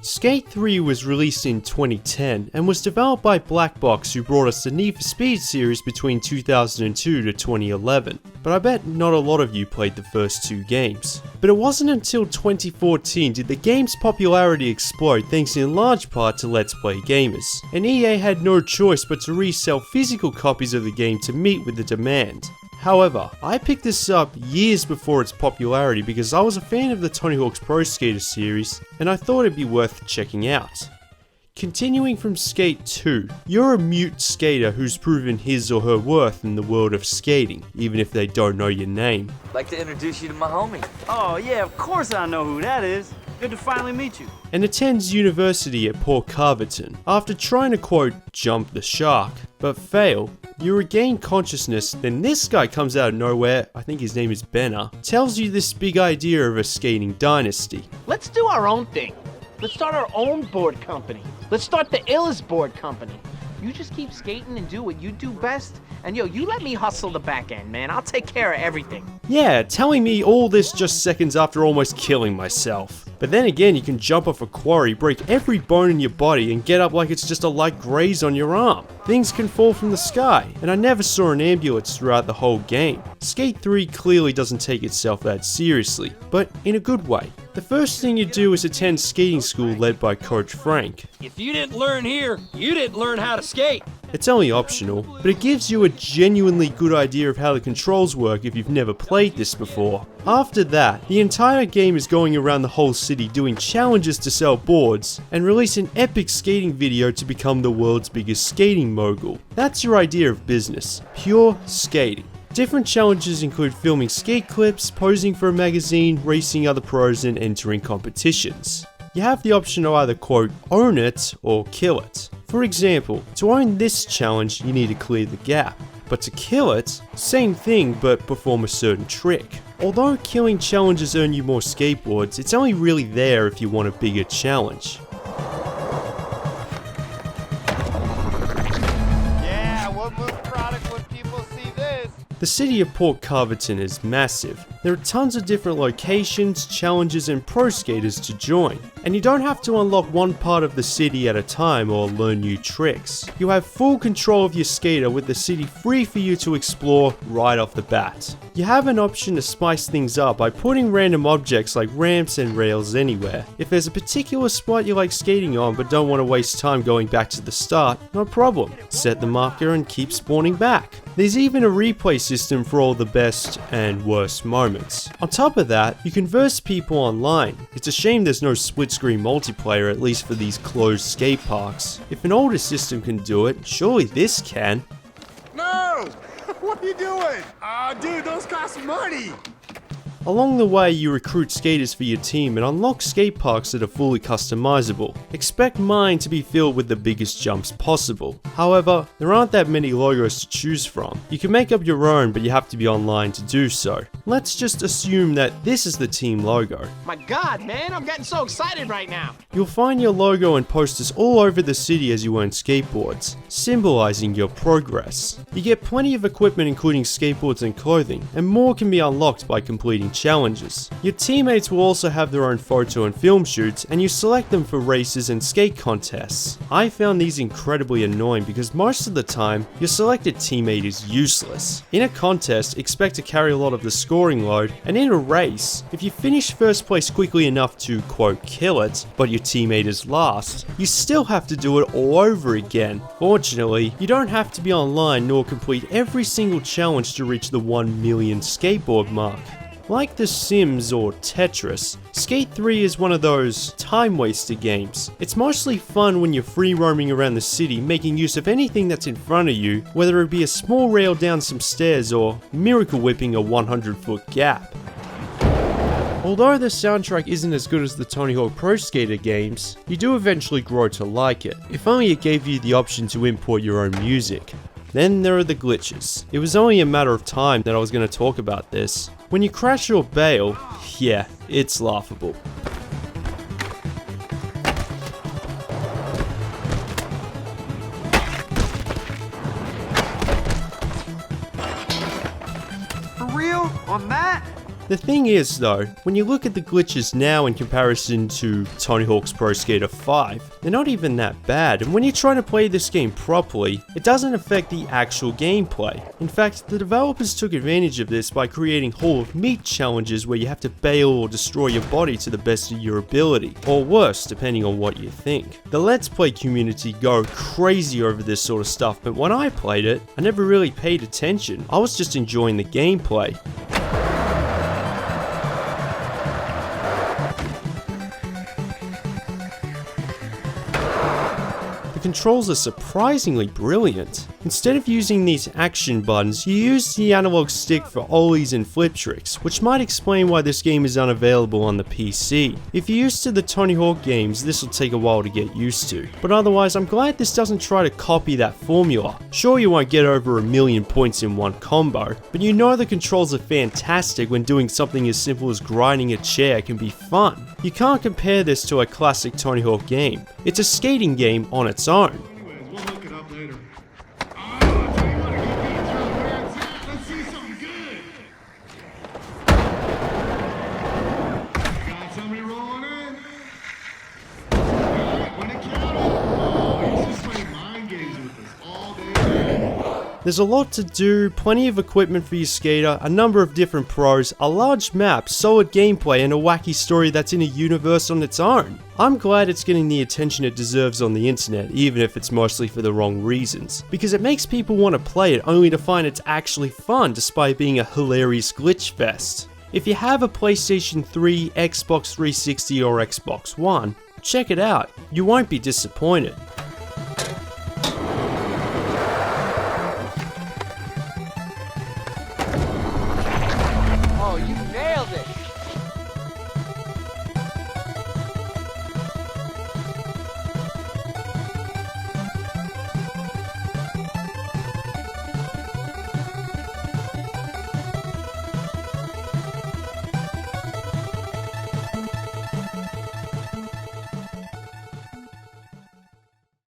Skate 3 was released in 2010 and was developed by Black Box, who brought us the Need for Speed series between 2002 to 2011, but I bet not a lot of you played the first two games. But it wasn't until 2014 did the game's popularity explode, thanks in large part to Let's Play gamers, and EA had no choice but to resell physical copies of the game to meet with the demand. However, I picked this up years before its popularity because I was a fan of the Tony Hawk's Pro Skater series, and I thought it'd be worth checking out. Continuing from Skate 2, you're a mute skater who's proven his or her worth in the world of skating, even if they don't know your name. I'd like to introduce you to my homie. Oh yeah, of course I know who that is. Good to finally meet you. And attends university at Port Carverton. After trying to quote, jump the shark, but fail, you regain consciousness, then this guy comes out of nowhere, I think his name is Benner, tells you this big idea of a skating dynasty. Let's do our own thing. Let's start our own board company. Let's start the illest board company. You just keep skating and do what you do best, and yo, you let me hustle the back end, man. I'll take care of everything. Yeah, telling me all this just seconds after almost killing myself. But then again, you can jump off a quarry, break every bone in your body, and get up like it's just a light graze on your arm. Things can fall from the sky, and I never saw an ambulance throughout the whole game. Skate 3 clearly doesn't take itself that seriously, but in a good way. The first thing you do is attend skating school led by Coach Frank. If you didn't learn here, you didn't learn how to skate. It's only optional, but it gives you a genuinely good idea of how the controls work if you've never played this before. After that, the entire game is going around the whole city doing challenges to sell boards, and release an epic skating video to become the world's biggest skating mogul. That's your idea of business, pure skating. Different challenges include filming skate clips, posing for a magazine, racing other pros, and entering competitions. You have the option to either quote, own it, or kill it. For example, to own this challenge, you need to clear the gap. But to kill it, same thing but perform a certain trick. Although killing challenges earn you more skateboards, it's only really there if you want a bigger challenge. Yeah, what move product when people see this? The city of Port Carverton is massive. There are tons of different locations, challenges, and pro skaters to join. And you don't have to unlock one part of the city at a time or learn new tricks. You have full control of your skater with the city free for you to explore right off the bat. You have an option to spice things up by putting random objects like ramps and rails anywhere. If there's a particular spot you like skating on but don't want to waste time going back to the start, no problem. Set the marker and keep spawning back. There's even a replay system for all the best and worst moments. On top of that, you can verse people online. It's a shame there's no split-screen multiplayer, at least for these closed skate parks. If an older system can do it, surely this can. No! What are you doing? Dude, those cost money! Along the way, you recruit skaters for your team and unlock skate parks that are fully customizable. Expect mine to be filled with the biggest jumps possible. However, there aren't that many logos to choose from. You can make up your own, but you have to be online to do so. Let's just assume that this is the team logo. My God, man, I'm getting so excited right now. You'll find your logo and posters all over the city as you earn skateboards, symbolizing your progress. You get plenty of equipment including skateboards and clothing, and more can be unlocked by completing challenges. Your teammates will also have their own photo and film shoots, and you select them for races and skate contests. I found these incredibly annoying because most of the time, your selected teammate is useless. In a contest, expect to carry a lot of the scoring load, and in a race, if you finish first place quickly enough to quote kill it, but your teammate is last, you still have to do it all over again. Fortunately, you don't have to be online nor complete every single challenge to reach the 1 million skateboard mark. Like The Sims or Tetris, Skate 3 is one of those time-waster games. It's mostly fun when you're free roaming around the city, making use of anything that's in front of you, whether it be a small rail down some stairs or miracle whipping a 100-foot gap. Although the soundtrack isn't as good as the Tony Hawk Pro Skater games, you do eventually grow to like it, if only it gave you the option to import your own music. Then there are the glitches. It was only a matter of time that I was going to talk about this. When you crash or bail, yeah, it's laughable. For real? On that? The thing is though, when you look at the glitches now in comparison to Tony Hawk's Pro Skater 5, they're not even that bad, and when you're trying to play this game properly, it doesn't affect the actual gameplay. In fact, the developers took advantage of this by creating Hall of Meat challenges where you have to bail or destroy your body to the best of your ability, or worse, depending on what you think. The Let's Play community go crazy over this sort of stuff, but when I played it, I never really paid attention. I was just enjoying the gameplay. The controls are surprisingly brilliant. Instead of using these action buttons, you use the analog stick for ollies and flip tricks, which might explain why this game is unavailable on the PC. If you're used to the Tony Hawk games, this will take a while to get used to. But otherwise, I'm glad this doesn't try to copy that formula. Sure, you won't get over 1,000,000 points in one combo, but you know the controls are fantastic when doing something as simple as grinding a chair can be fun. You can't compare this to a classic Tony Hawk game. It's a skating game on its own. Anyways, we'll look it up later. I'll tell you what, I can get through where it's at. Let's see something good. Got somebody rolling in? When it counted. Oh, he's just playing mind games with us all day. There's a lot to do, plenty of equipment for your skater, a number of different pros, a large map, solid gameplay, and a wacky story that's in a universe on its own. I'm glad it's getting the attention it deserves on the internet, even if it's mostly for the wrong reasons, because it makes people want to play it only to find it's actually fun despite being a hilarious glitch fest. If you have a PlayStation 3, Xbox 360 or Xbox One, check it out, you won't be disappointed.